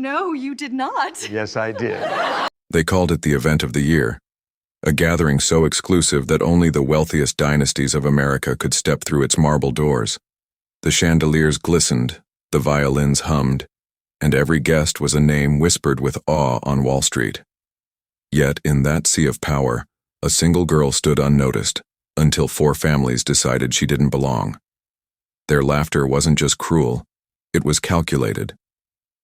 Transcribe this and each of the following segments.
No, you did not. Yes, I did. They called it the event of the year, a gathering so exclusive that only the wealthiest dynasties of America could step through its marble doors. The chandeliers glistened, the violins hummed, and every guest was a name whispered with awe on Wall Street. Yet, in that sea of power, a single girl stood unnoticed, until 4 families decided she didn't belong. Their laughter wasn't just cruel, it was calculated.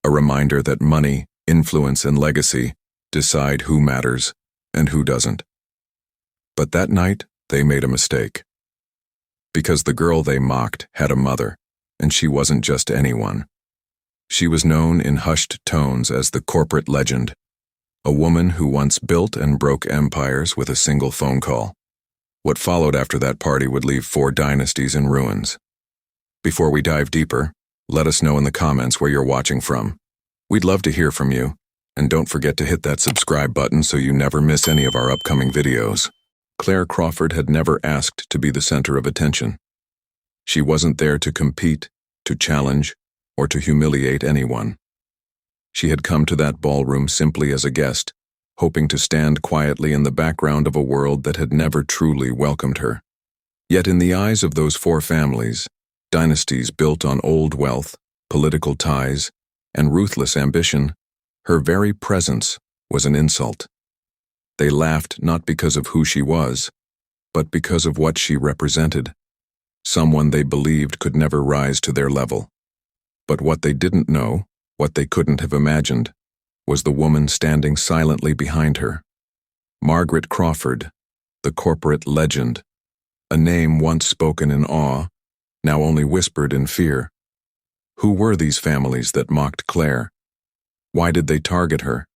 A reminder that money, influence, and legacy decide who matters and who doesn't. But that night, they made a mistake. Because the girl they mocked had a mother, and she wasn't just anyone. She was known in hushed tones as the corporate legend, a woman who once built and broke empires with a single phone call. What followed after that party would leave 4 dynasties in ruins. Before we dive deeper, let us know in the comments where you're watching from. We'd love to hear from you, and don't forget to hit that subscribe button so you never miss any of our upcoming videos. Claire Crawford had never asked to be the center of attention. She wasn't there to compete, to challenge, or to humiliate anyone. She had come to that ballroom simply as a guest, hoping to stand quietly in the background of a world that had never truly welcomed her. Yet in the eyes of those 4 families, dynasties built on old wealth, political ties, and ruthless ambition, her very presence was an insult. They laughed not because of who she was, but because of what she represented, someone they believed could never rise to their level. But what they didn't know, what they couldn't have imagined, was the woman standing silently behind her. Margaret Crawford, the corporate legend, a name once spoken in awe, now only whispered in fear. Who were these families that mocked Claire? Why did they target her?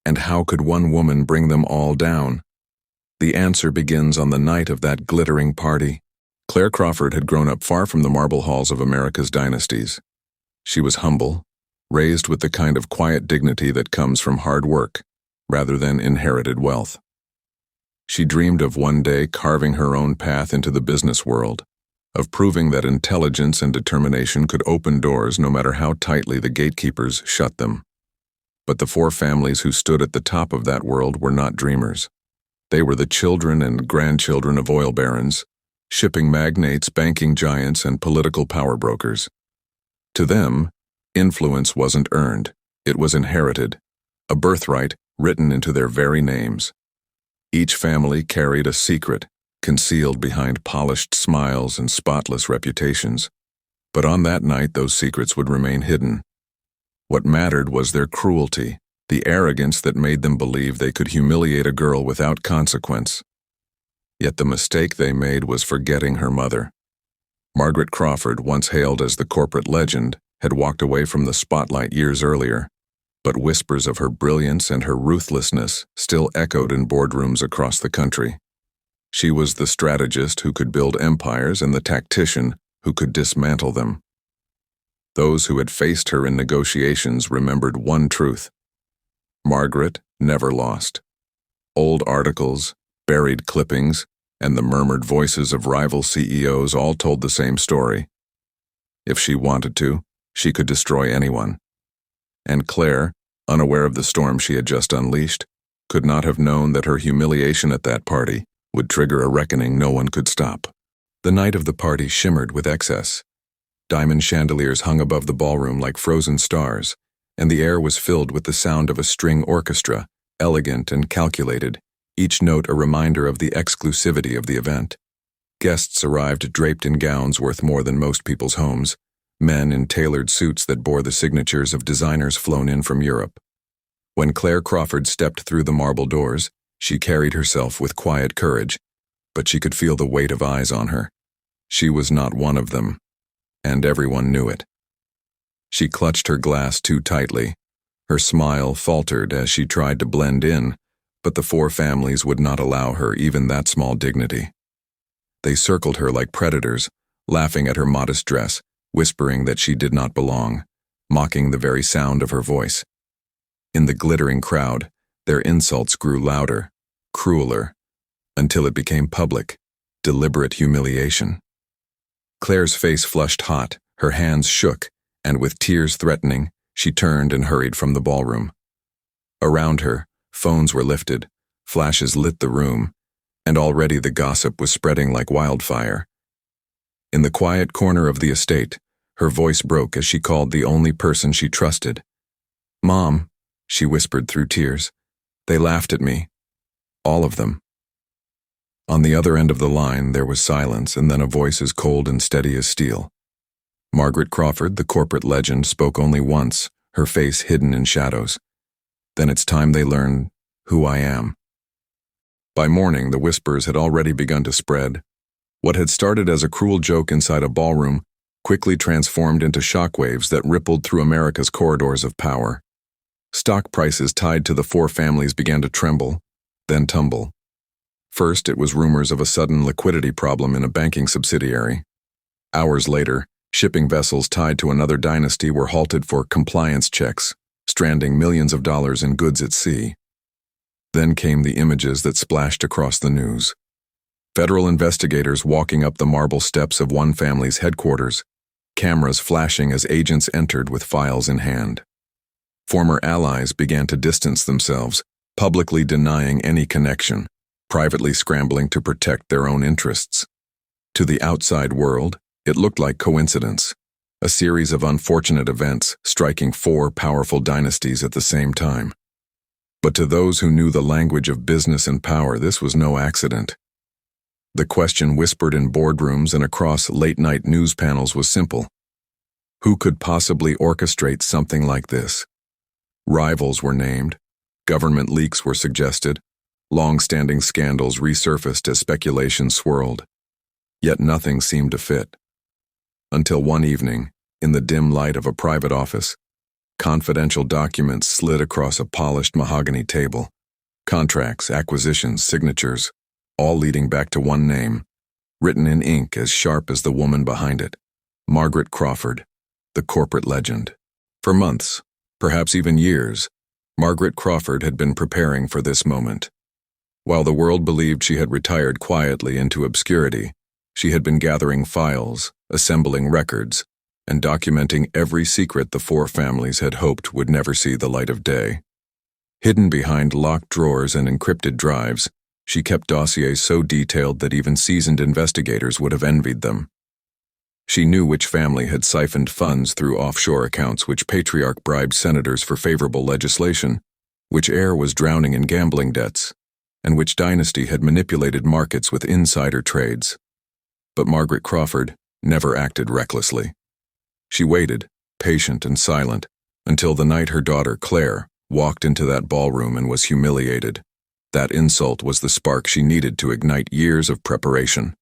And how could one woman bring them all down? The answer begins on the night of that glittering party. Claire Crawford had grown up far from the marble halls of America's dynasties. She was humble, raised with the kind of quiet dignity that comes from hard work, rather than inherited wealth. She dreamed of one day carving her own path into the business world, of proving that intelligence and determination could open doors no matter how tightly the gatekeepers shut them. But the 4 families who stood at the top of that world were not dreamers. They were the children and grandchildren of oil barons, shipping magnates, banking giants, and political power brokers. To them, influence wasn't earned, it was inherited, a birthright written into their very names. Each family carried a secret, concealed behind polished smiles and spotless reputations. But on that night, those secrets would remain hidden. What mattered was their cruelty, the arrogance that made them believe they could humiliate a girl without consequence. Yet the mistake they made was forgetting her mother. Margaret Crawford, once hailed as the corporate legend, had walked away from the spotlight years earlier, but whispers of her brilliance and her ruthlessness still echoed in boardrooms across the country. She was the strategist who could build empires and the tactician who could dismantle them. Those who had faced her in negotiations remembered one truth: Margaret never lost. Old articles, buried clippings, and the murmured voices of rival CEOs all told the same story. If she wanted to, she could destroy anyone. And Claire, unaware of the storm she had just unleashed, could not have known that her humiliation at that party would trigger a reckoning no one could stop. The night of the party shimmered with excess. Diamond chandeliers hung above the ballroom like frozen stars, and the air was filled with the sound of a string orchestra, elegant and calculated, each note a reminder of the exclusivity of the event. Guests arrived draped in gowns worth more than most people's homes, men in tailored suits that bore the signatures of designers flown in from Europe. When Claire Crawford stepped through the marble doors, she carried herself with quiet courage, but she could feel the weight of eyes on her. She was not one of them, and everyone knew it. She clutched her glass too tightly. Her smile faltered as she tried to blend in, but the 4 families would not allow her even that small dignity. They circled her like predators, laughing at her modest dress, whispering that she did not belong, mocking the very sound of her voice. In the glittering crowd, their insults grew louder, crueler, until it became public, deliberate humiliation. Claire's face flushed hot, her hands shook, and with tears threatening, She turned and hurried from the ballroom. Around her, phones were lifted, flashes lit the room, and already the gossip was spreading like wildfire. In the quiet corner of the estate, her voice broke as she called the only person she trusted. "Mom," she whispered through tears. "They laughed at me. All of them." On the other end of the line, there was silence and then a voice as cold and steady as steel. Margaret Crawford, the corporate legend, spoke only once, her face hidden in shadows. "Then it's time they learn who I am." By morning, the whispers had already begun to spread. What had started as a cruel joke inside a ballroom quickly transformed into shockwaves that rippled through America's corridors of power. Stock prices tied to the four families began to tremble, then tumble. First, it was rumors of a sudden liquidity problem in a banking subsidiary. Hours later, shipping vessels tied to another dynasty were halted for compliance checks, stranding millions of dollars in goods at sea. Then came the images that splashed across the news. Federal investigators walking up the marble steps of one family's headquarters, cameras flashing as agents entered with files in hand. Former allies began to distance themselves, publicly denying any connection, privately scrambling to protect their own interests. To the outside world, it looked like coincidence, a series of unfortunate events striking four powerful dynasties at the same time. But to those who knew the language of business and power, this was no accident. The question whispered in boardrooms and across late-night news panels was simple. Who could possibly orchestrate something like this? Rivals were named, government leaks were suggested, long-standing scandals resurfaced as speculation swirled. Yet nothing seemed to fit. Until one evening, in the dim light of a private office, confidential documents slid across a polished mahogany table. Contracts, acquisitions, signatures, all leading back to one name, written in ink as sharp as the woman behind it. Margaret Crawford, the corporate legend. For months, perhaps even years, Margaret Crawford had been preparing for this moment. While the world believed she had retired quietly into obscurity, she had been gathering files, assembling records, and documenting every secret the four families had hoped would never see the light of day. Hidden behind locked drawers and encrypted drives, she kept dossiers so detailed that even seasoned investigators would have envied them. She knew which family had siphoned funds through offshore accounts, which patriarch bribed senators for favorable legislation, which heir was drowning in gambling debts, and which dynasty had manipulated markets with insider trades. But Margaret Crawford never acted recklessly. She waited, patient and silent, until the night her daughter, Clare, walked into that ballroom and was humiliated. That insult was the spark she needed to ignite years of preparation.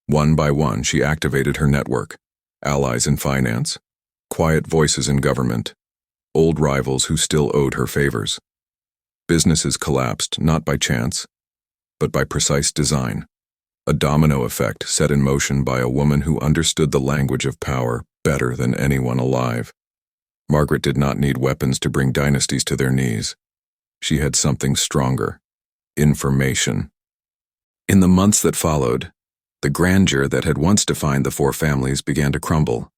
One by one, she activated her network, allies in finance, quiet voices in government, old rivals who still owed her favors. Businesses collapsed not by chance, but by precise design, a domino effect set in motion by a woman who understood the language of power better than anyone alive. Margaret did not need weapons to bring dynasties to their knees. She had something stronger: information. In the months that followed, the grandeur that had once defined the four families began to crumble.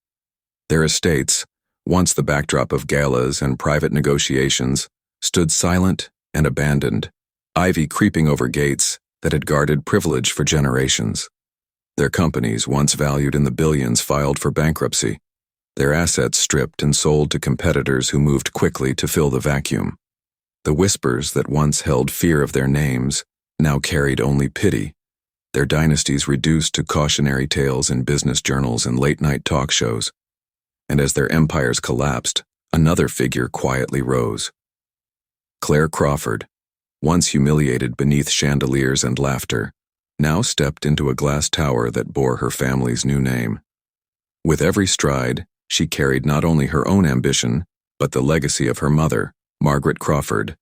Their estates, once the backdrop of galas and private negotiations, stood silent and abandoned, ivy creeping over gates that had guarded privilege for generations. Their companies, once valued in the billions, filed for bankruptcy, their assets stripped and sold to competitors who moved quickly to fill the vacuum. The whispers that once held fear of their names now carried only pity, their dynasties reduced to cautionary tales in business journals and late-night talk shows. And as their empires collapsed, another figure quietly rose. Claire Crawford, once humiliated beneath chandeliers and laughter, now stepped into a glass tower that bore her family's new name. With every stride, she carried not only her own ambition, but the legacy of her mother, Margaret Crawford,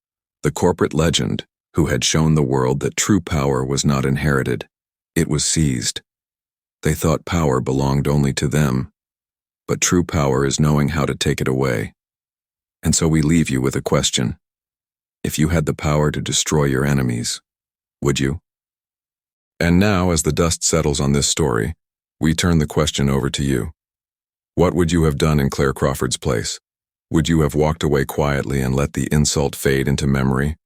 the corporate legend who had shown the world that true power was not inherited. It was seized. They thought power belonged only to them, but true power is knowing how to take it away. And so we leave you with a question. If you had the power to destroy your enemies, would you? And now, as the dust settles on this story, we turn the question over to you. What would you have done in Claire Crawford's place? Would you have walked away quietly and let the insult fade into memory?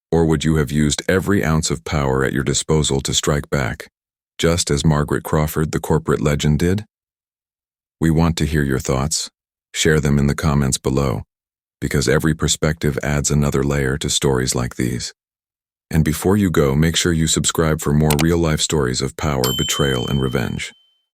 Or would you have used every ounce of power at your disposal to strike back, just as Margaret Crawford, the corporate legend, did? We want to hear your thoughts. Share them in the comments below, because every perspective adds another layer to stories like these. And before you go, make sure you subscribe for more real-life stories of power, betrayal, and revenge.